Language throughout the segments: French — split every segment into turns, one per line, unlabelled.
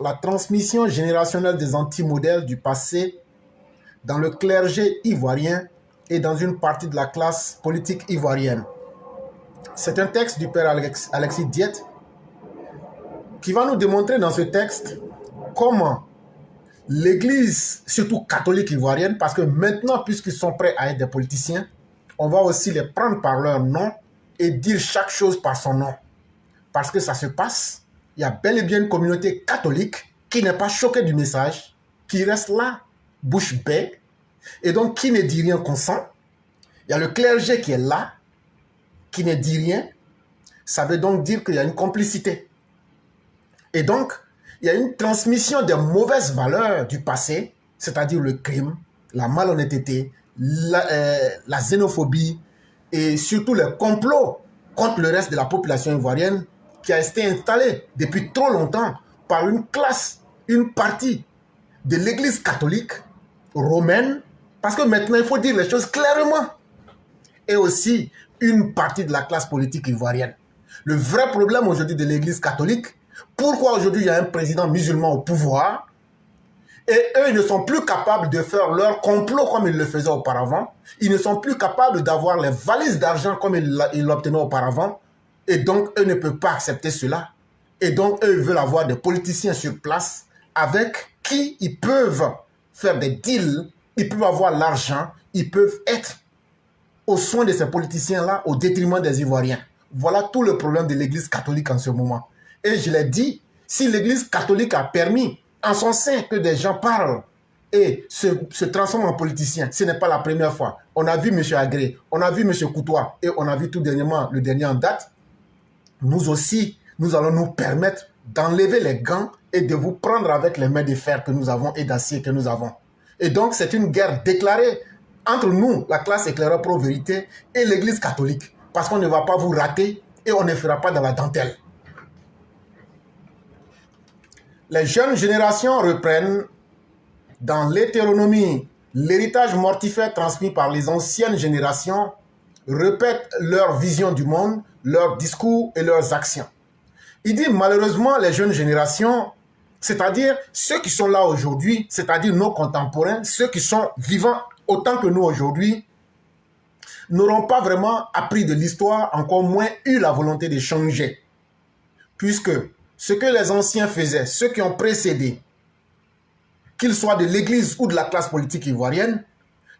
La transmission générationnelle des anti-modèles du passé dans le clergé ivoirien et dans une partie de la classe politique ivoirienne. C'est un texte du père Alexis Diet qui va nous démontrer dans ce texte comment l'Église, surtout catholique ivoirienne, parce que maintenant, puisqu'ils sont prêts à être des politiciens, on va aussi les prendre par leur nom et dire chaque chose par son nom. Parce que ça se passe, il y a bel et bien une communauté catholique qui n'est pas choquée du message, qui reste là, bouche bée, et donc qui ne dit rien consent. Il y a le clergé qui est là, qui ne dit rien. Ça veut donc dire qu'il y a une complicité. Et donc, il y a une transmission des mauvaises valeurs du passé, c'est-à-dire le crime, la malhonnêteté, la xénophobie et surtout le complot contre le reste de la population ivoirienne qui a été installé depuis trop longtemps par une classe, une partie de l'Église catholique romaine, parce que maintenant il faut dire les choses clairement, et aussi une partie de la classe politique ivoirienne. Le vrai problème aujourd'hui de l'Église catholique, pourquoi aujourd'hui il y a un président musulman au pouvoir et eux ils ne sont plus capables de faire leur complot comme ils le faisaient auparavant, ils ne sont plus capables d'avoir les valises d'argent comme ils l'obtenaient auparavant, et donc eux ne peuvent pas accepter cela. Et donc eux veulent avoir des politiciens sur place avec qui ils peuvent faire des deals, ils peuvent avoir l'argent, ils peuvent être aux soins de ces politiciens-là au détriment des Ivoiriens. Voilà tout le problème de l'Église catholique en ce moment. Et je l'ai dit, si l'Église catholique a permis en son sein que des gens parlent et se transforment en politiciens, ce n'est pas la première fois. On a vu M. Agré, on a vu M. Coutois et on a vu tout dernièrement le dernier en date. Nous aussi, nous allons nous permettre d'enlever les gants et de vous prendre avec les mains de fer que nous avons et d'acier que nous avons. Et donc, c'est une guerre déclarée entre nous, la classe éclaireur pro-vérité, et l'Église catholique. Parce qu'on ne va pas vous rater et on ne fera pas dans la dentelle. Les jeunes générations reprennent dans l'hétéronomie l'héritage mortifère transmis par les anciennes générations, répètent leur vision du monde, leurs discours et leurs actions. Il dit malheureusement les jeunes générations, c'est-à-dire ceux qui sont là aujourd'hui, c'est-à-dire nos contemporains, ceux qui sont vivants autant que nous aujourd'hui, n'auront pas vraiment appris de l'histoire, encore moins eu la volonté de changer. Puisque ce que les anciens faisaient, ceux qui ont précédé, qu'ils soient de l'Église ou de la classe politique ivoirienne,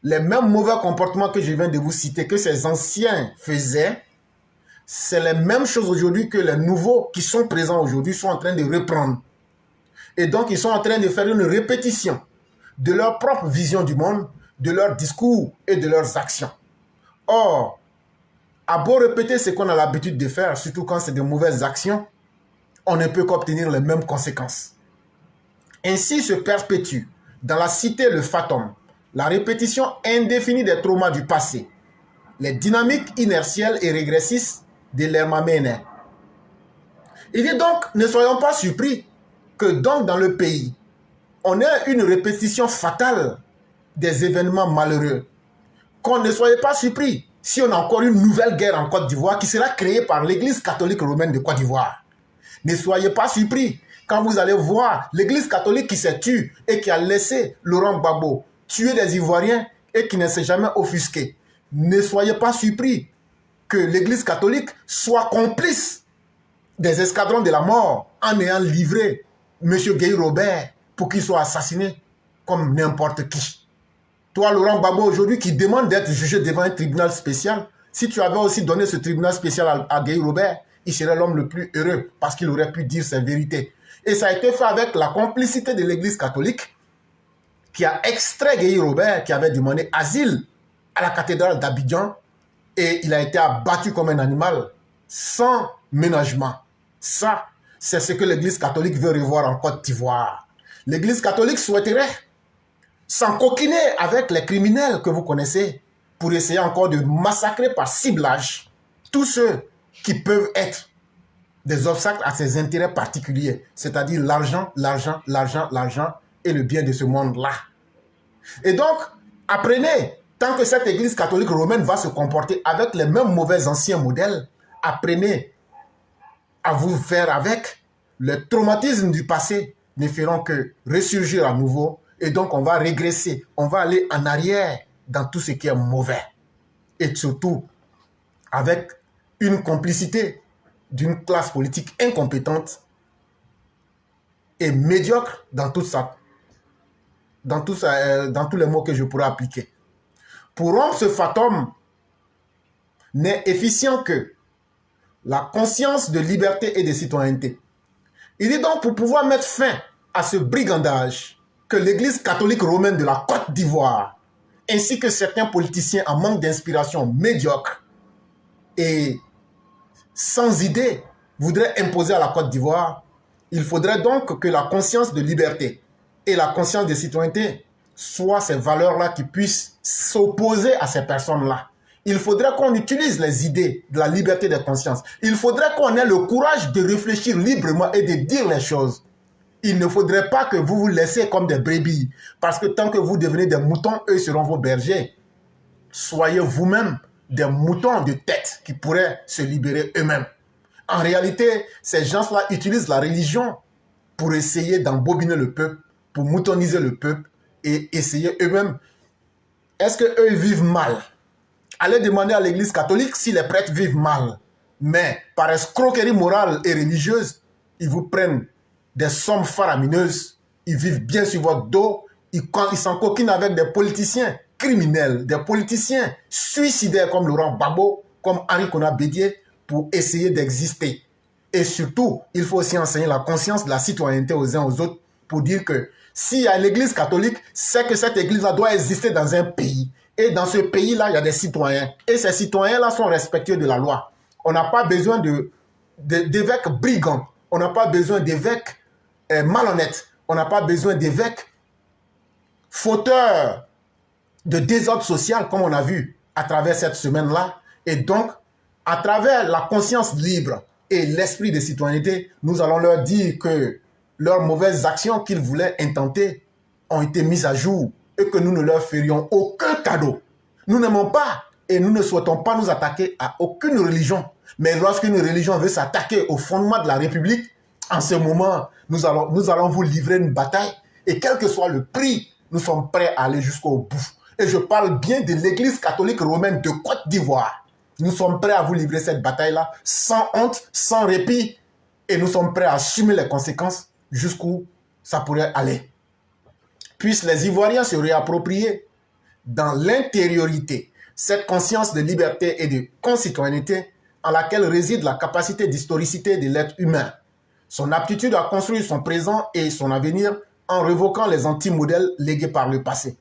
les mêmes mauvais comportements que je viens de vous citer, que ces anciens faisaient, c'est les mêmes choses aujourd'hui que les nouveaux qui sont présents aujourd'hui sont en train de reprendre. Et donc, ils sont en train de faire une répétition de leur propre vision du monde, de leurs discours et de leurs actions. Or, à beau répéter ce qu'on a l'habitude de faire, surtout quand c'est de mauvaises actions, on ne peut qu'obtenir les mêmes conséquences. Ainsi se perpétue dans la cité le fatum, la répétition indéfinie des traumas du passé, les dynamiques inertielles et régressistes de l'Hermamène. Il dit donc, ne soyons pas surpris que donc dans le pays, on ait une répétition fatale des événements malheureux. Qu'on ne soyez pas surpris si on a encore une nouvelle guerre en Côte d'Ivoire qui sera créée par l'Église catholique romaine de Côte d'Ivoire. Ne soyez pas surpris quand vous allez voir l'Église catholique qui s'est tue et qui a laissé Laurent Gbagbo tuer des Ivoiriens et qui ne s'est jamais offusqué. Ne soyez pas surpris que l'Église catholique soit complice des escadrons de la mort en ayant livré M. Guy Robert pour qu'il soit assassiné comme n'importe qui. Toi, Laurent Gbagbo, aujourd'hui, qui demande d'être jugé devant un tribunal spécial, si tu avais aussi donné ce tribunal spécial à Guy Robert, il serait l'homme le plus heureux parce qu'il aurait pu dire ses vérités. Et ça a été fait avec la complicité de l'Église catholique qui a extrait Guy Robert, qui avait demandé asile à la cathédrale d'Abidjan, et il a été abattu comme un animal sans ménagement. Ça, c'est ce que l'Église catholique veut revoir en Côte d'Ivoire. L'Église catholique souhaiterait s'encoquiner avec les criminels que vous connaissez pour essayer encore de massacrer par ciblage tous ceux qui peuvent être des obstacles à ses intérêts particuliers, c'est-à-dire l'argent, l'argent, l'argent, l'argent et le bien de ce monde-là. Et donc, apprenez, tant que cette Église catholique romaine va se comporter avec les mêmes mauvais anciens modèles, apprenez à vous faire avec le traumatisme du passé, ne feront que ressurgir à nouveau. Et donc, on va régresser, on va aller en arrière dans tout ce qui est mauvais. Et surtout, avec une complicité d'une classe politique incompétente et médiocre dans tout ça, dans tous les mots que je pourrais appliquer. Pour rompre ce fatum, n'est efficient que la conscience de liberté et de citoyenneté. Il est donc pour pouvoir mettre fin à ce brigandage que l'Église catholique romaine de la Côte d'Ivoire, ainsi que certains politiciens en manque d'inspiration médiocre et sans idée, voudraient imposer à la Côte d'Ivoire. Il faudrait donc que la conscience de liberté et la conscience de citoyenneté soient ces valeurs-là qui puissent s'opposer à ces personnes-là. Il faudrait qu'on utilise les idées de la liberté de conscience. Il faudrait qu'on ait le courage de réfléchir librement et de dire les choses. Il ne faudrait pas que vous vous laissiez comme des brebis. Parce que tant que vous devenez des moutons, eux seront vos bergers. Soyez vous-même des moutons de tête qui pourraient se libérer eux-mêmes. En réalité, ces gens-là utilisent la religion pour essayer d'embobiner le peuple, pour moutoniser le peuple et essayer eux-mêmes. Est-ce qu'eux vivent mal? Allez demander à l'Église catholique si les prêtres vivent mal. Mais par escroquerie morale et religieuse, ils vous prennent des sommes faramineuses. Ils vivent bien sur votre dos. Ils s'en coquinent avec des politiciens criminels, des politiciens suicidaires comme Laurent Gbagbo, comme Henri Konan Bédié, pour essayer d'exister. Et surtout, il faut aussi enseigner la conscience de la citoyenneté aux uns aux autres pour dire que s'il y a l'Église catholique, c'est que cette Église-là doit exister dans un pays. Et dans ce pays-là, il y a des citoyens. Et ces citoyens-là sont respectueux de la loi. On n'a pas besoin d'évêques brigands. On n'a pas besoin d'évêques malhonnêtes. On n'a pas besoin d'évêques fauteurs de désordre social, comme on a vu à travers cette semaine-là. Et donc, à travers la conscience libre et l'esprit de citoyenneté, nous allons leur dire que leurs mauvaises actions qu'ils voulaient intenter ont été mises à jour et que nous ne leur ferions aucun cadeau. Nous n'aimons pas et nous ne souhaitons pas nous attaquer à aucune religion. Mais lorsqu'une religion veut s'attaquer au fondement de la République, en ce moment, nous allons vous livrer une bataille et quel que soit le prix, nous sommes prêts à aller jusqu'au bout. Et je parle bien de l'Église catholique romaine de Côte d'Ivoire. Nous sommes prêts à vous livrer cette bataille-là sans honte, sans répit. Et nous sommes prêts à assumer les conséquences jusqu'où ça pourrait aller. Puissent les Ivoiriens se réapproprier dans l'intériorité cette conscience de liberté et de concitoyenneté en laquelle réside la capacité d'historicité de l'être humain, son aptitude à construire son présent et son avenir en révoquant les anti-modèles légués par le passé.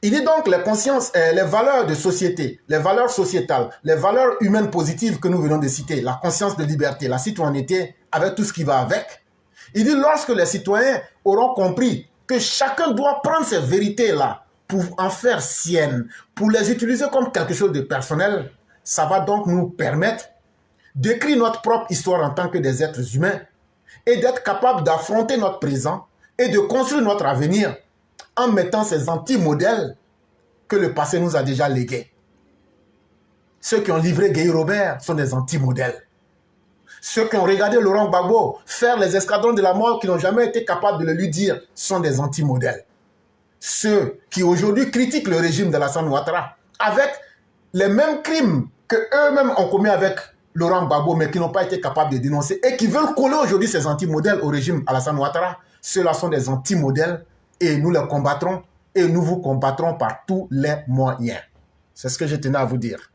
Il est donc les valeurs de société, les valeurs sociétales, les valeurs humaines positives que nous venons de citer, la conscience de liberté, la citoyenneté, avec tout ce qui va avec. Il dit lorsque les citoyens auront compris que chacun doit prendre ces vérités-là pour en faire siennes, pour les utiliser comme quelque chose de personnel, ça va donc nous permettre d'écrire notre propre histoire en tant que des êtres humains et d'être capable d'affronter notre présent et de construire notre avenir en mettant ces anti-modèles que le passé nous a déjà légués. Ceux qui ont livré Guy Robert sont des anti-modèles. Ceux qui ont regardé Laurent Gbagbo faire les escadrons de la mort qui n'ont jamais été capables de le lui dire sont des anti-modèles. Ceux qui aujourd'hui critiquent le régime d'Alassane Ouattara avec les mêmes crimes que eux-mêmes ont commis avec Laurent Gbagbo mais qui n'ont pas été capables de dénoncer et qui veulent coller aujourd'hui ces anti-modèles au régime Alassane Ouattara, ceux-là sont des anti-modèles et nous les combattrons et nous vous combattrons par tous les moyens. C'est ce que je tenais à vous dire.